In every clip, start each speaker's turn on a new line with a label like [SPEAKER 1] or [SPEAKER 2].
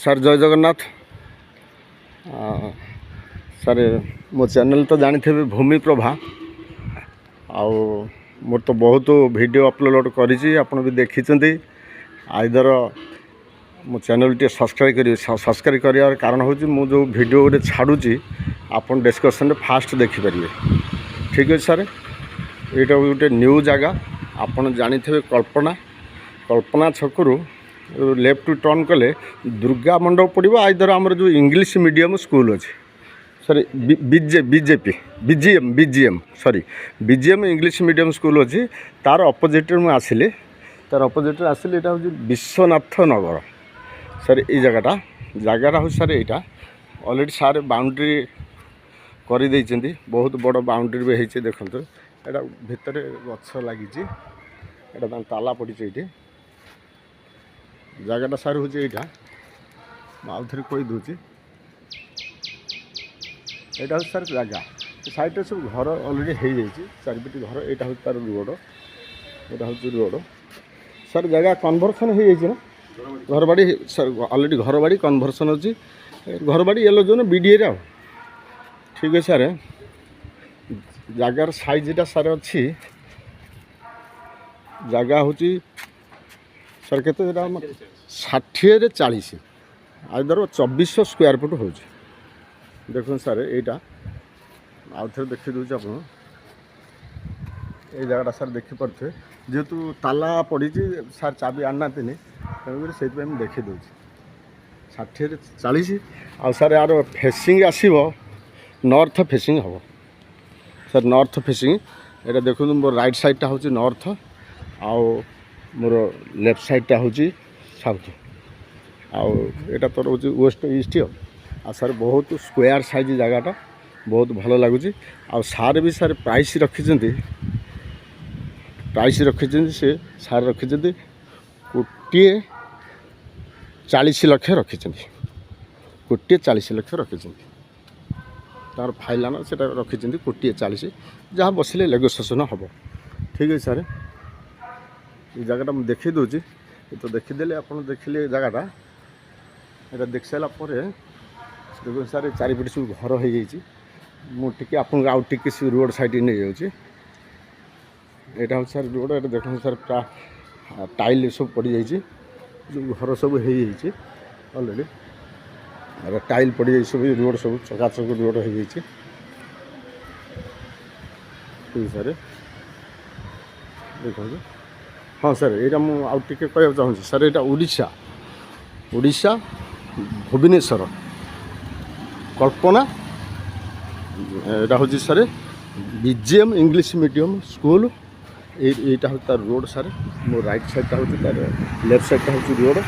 [SPEAKER 1] Sir ଜୟ Jagannath. Sir ମୋ channel ତ ଜାଣିଥିବେ ଭୂମିପ୍ରଭା। ଆଉ ମୋର ତ ବହୁତ ଭିଡ଼ିଓ ଅପଲୋଡ଼ କରିଛି, ଆପଣ ବି ଦେଖିଛନ୍ତି। ଆଇଦର ମୋ ଚ୍ୟାନେଲ୍ ଟିକେ ସବସ୍କ୍ରାଇବ୍ କରିବେ। ସବସ୍କ୍ରାଇବ୍ କରିବାର କାରଣ ହେଉଛି ମୁଁ ଯେଉଁ ଭିଡ଼ିଓ ଗୋଟେ ଛାଡ଼ୁଛି ଆପଣ ଡିସ୍କ୍ରିପ୍ସନ୍ରେ ଫାଷ୍ଟ ଦେଖିପାରିବେ। ଠିକ୍ ଅଛି ସାର୍। ଏଇଟା ଗୋଟେ ନ୍ୟୁ ଜାଗା, ଆପଣ ଜାଣିଥିବେ କଳ୍ପନା ଛକରୁ ଲେଫ୍ଟ ଟର୍ନ କଲେ ଦୁର୍ଗା ମଣ୍ଡପ ପଡ଼ିବ। ଆଇଦର ଆମର ଯେଉଁ ଇଂଲିଶ ମିଡ଼ିୟମ୍ ସ୍କୁଲ୍ ଅଛି ସରି ବିଜିଏମ୍ ଇଂଲିଶ ମିଡ଼ିୟମ୍ ସ୍କୁଲ୍ ଅଛି, ତା'ର ଅପୋଜିଟ୍ରେ ମୁଁ ଆସିଲି। ଏଇଟା ହେଉଛି ବିଶ୍ୱନାଥ ନଗର ସାର୍। ଏଇ ଜାଗାଟା ହେଉଛି ସାର୍ ଏଇଟା। ଅଲରେଡ଼ି ସାର୍ ବାଉଣ୍ଡ୍ରି କରିଦେଇଛନ୍ତି, ବହୁତ ବଡ଼ ବାଉଣ୍ଡ୍ରି ବି ହେଇଛି। ଦେଖନ୍ତୁ ଏଇଟା ଭିତରେ ଗଛ ଲାଗିଛି, ଏଇଟା ତାଙ୍କ ତାଲା ପଡ଼ିଛି। ଏଇଠି ଜାଗାଟା ସାର୍ ହେଉଛି ଏଇଟା। ମୁଁ ଆଉ ଥରେ କହିଦେଉଛି, ଏଇଟା ହେଉଛି ସାର୍ ଜାଗା। ସାଇଡ଼୍ରେ ସବୁ ଘର ଅଲରେଡ଼ି ହେଇଯାଇଛି, ଚାରିପିଟି ଘର। ଏଇଟା ହେଉଛି ତାର ରୋଡ଼, ଏଇଟା ହେଉଛି ରୋଡ଼ ସାର୍। ଜାଗା କନଭର୍ସନ୍ ହେଇଯାଇଛି ନା ଘରବାଡ଼ି ସାର୍। ଅଲରେଡ଼ି ଘରବାଡ଼ି କନଭର୍ସନ୍ ଅଛି। ଘରବାଡ଼ି ୟେଲୋ ଜୋନ୍ ବିଡ଼ିଏରେ ଆଉ। ଠିକ୍ ଅଛି ସାର୍। ଜାଗାର ସାଇଜ୍ଟା ସାର୍ ଅଛି, ଜାଗା ହେଉଛି ସାର୍ କେତେ, ସେଟା 60ରେ 40, ଆଇଦର 2400 ସ୍କୋୟାର ଫୁଟ୍ ହେଉଛି। ଦେଖନ୍ତୁ ସାର୍ ଏଇଟା ଆଉ ଥରେ ଦେଖି ଦେଉଛି ଆପଣ। ଏଇ ଜାଗାଟା ସାର୍ ଦେଖିପାରୁଥିବେ, ଯେହେତୁ ତାଲା ପଡ଼ିଛି ସାର୍, ଚାବି ଆଣିନାହାନ୍ତିନି, ତେଣୁକରି ସେଇଥିପାଇଁ ମୁଁ ଦେଖି ଦେଉଛି। 60ରେ 40। ଆଉ ସାର୍ ଆର ଫେସିଂ ଆସିବ, ନର୍ଥ ଫେସିଂ ହେବ ସାର୍। ନର୍ଥ ଫେସିଂ ଏଇଟା ଦେଖନ୍ତୁ, ମୋର ରାଇଟ୍ ସାଇଡ଼୍ଟା ହେଉଛି ନର୍ଥ, ଆଉ ମୋର ଲେଫ୍ଟ ସାଇଡ଼୍ଟା ହେଉଛି ସାଉଥ। ଆଉ ଏଇଟା ତ ରହୁଛି ୱେଷ୍ଟ ଇଷ୍ଟ। ଆଉ ସାର୍ ବହୁତ ସ୍କୋୟାର ସାଇଜ୍ ଜାଗାଟା, ବହୁତ ଭଲ ଲାଗୁଛି। ଆଉ ସାର୍ ବି ସାର୍ ପ୍ରାଇସ୍ ରଖିଛନ୍ତି, ସେ ସାର୍ ରଖିଛନ୍ତି 1,40,00,000 ରଖିଛନ୍ତି। 1,40,00,000 ରଖିଛନ୍ତି। ତାର ଫାଇନାଲ୍ ସେଟା ରଖିଛନ୍ତି 1,40,00,000, ଯାହା ବସିଲେ ନେଗୋସିଏସନ୍ ହେବ। ଠିକ୍ ଅଛି ସାର୍। এই ଜାଗାଟା ମୁଁ ଦେଖାଇ ଦେଉଛି। ତ ଦେଖିଦେଲେ ଆପଣ ଦେଖିଲେ ଏ ଜାଗାଟା। ଏଇଟା ଦେଖି ସାରିଲା ପରେ ଦେଖନ୍ତୁ ସାର୍, ଚାରିପଟେ ସବୁ ଘର ହେଇଯାଇଛି। ମୁଁ ଟିକେ ଆପଣଙ୍କୁ ଆଉ ଟିକେ ସେ ରୋଡ଼ ସାଇଡ଼୍ ନେଇଯାଉଛି। ଏଇଟା ହେଉଛି ସାର୍ ରୋଡ଼। ଏଇଟା ଦେଖନ୍ତୁ ସାର୍, ପୁରା ଟାଇଲ୍ ସବୁ ପଡ଼ିଯାଇଛି, ଯେଉଁ ଘର ସବୁ ହେଇଯାଇଛି ଅଲରେଡ଼ି। ଆଉ ଟାଇଲ୍ ପଡ଼ିଯାଇଛି ସବୁ, ରୋଡ଼ ସବୁ ଚକାଚକ ରୋଡ଼ ହେଇଯାଇଛି। ଠିକ୍ ସାର୍। ଦେଖନ୍ତୁ ହଁ ସାର୍, ଏଇଟା ମୁଁ ଆଉ ଟିକେ କହିବାକୁ ଚାହୁଁଛି ସାର୍। ଏଇଟା ଓଡ଼ିଶା ଭୁବନେଶ୍ୱର କଳ୍ପନା। ଏଇଟା ହେଉଛି sir BGM English medium school. এইটা ହେଉଛି ତାର ରୋଡ଼ ସାର୍। ମୋ ରାଇଟ୍ ସାଇଡ଼୍ଟା ହେଉଛି ତାର, ଲେଫ୍ଟ ସାଇଡ଼୍ଟା ହେଉଛି ରୋଡ଼।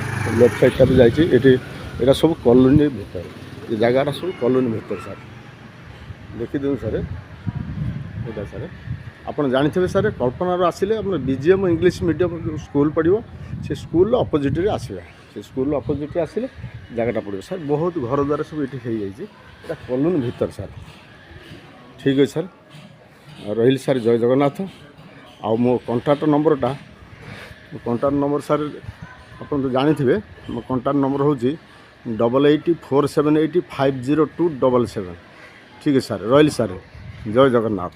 [SPEAKER 1] ଲେଫ୍ଟ ସାଇଡ଼୍ଟା ବି ଯାଇଛି। ଏଇଟା ସବୁ କଲୋନୀ ଭିତରେ, ଏ ଜାଗାଟା ସବୁ କଲୋନୀ ଭିତରେ ସାର୍। ଦେଖିଦିଅନ୍ତୁ ସାର୍ ଏଇଟା ସାର୍। ଆପଣ ଜାଣିଥିବେ ସାର୍, କଳ୍ପନାରୁ ଆସିଲେ ଆପଣ ବିଜିଏମ୍ ଇଂଲିଶ ମିଡ଼ିୟମ୍ ସ୍କୁଲ୍ ପଡ଼ିବ, ସେ ସ୍କୁଲ୍ର ଅପୋଜିଟ୍ରେ ଆସିବେ। ସେ ସ୍କୁଲ୍ର ଅପୋଜିଟ୍ରେ ଆସିଲେ ଜାଗାଟା ପଡ଼ିବ ସାର୍। ବହୁତ ଘର ଦ୍ୱାର ସବୁ ଏଠି ହେଇଯାଇଛି, ଏଇଟା କଲୋନୀ ଭିତରେ ସାର୍। ଠିକ୍ ଅଛି ସାର୍। ରହିଲି ସାର୍, ଜୟ ଜଗନ୍ନାଥ। ଆଉ ମୋ କଣ୍ଟାକ୍ଟ ନମ୍ବରଟା, ସାର୍ ଆପଣ ତ ଜାଣିଥିବେ। ମୋ କଣ୍ଟାକ୍ଟ ନମ୍ବର ହେଉଛି 8847850277। ଠିକ୍ ଅଛି ସାର୍। ରହିଲି ସାର୍, ଜୟ ଜଗନ୍ନାଥ।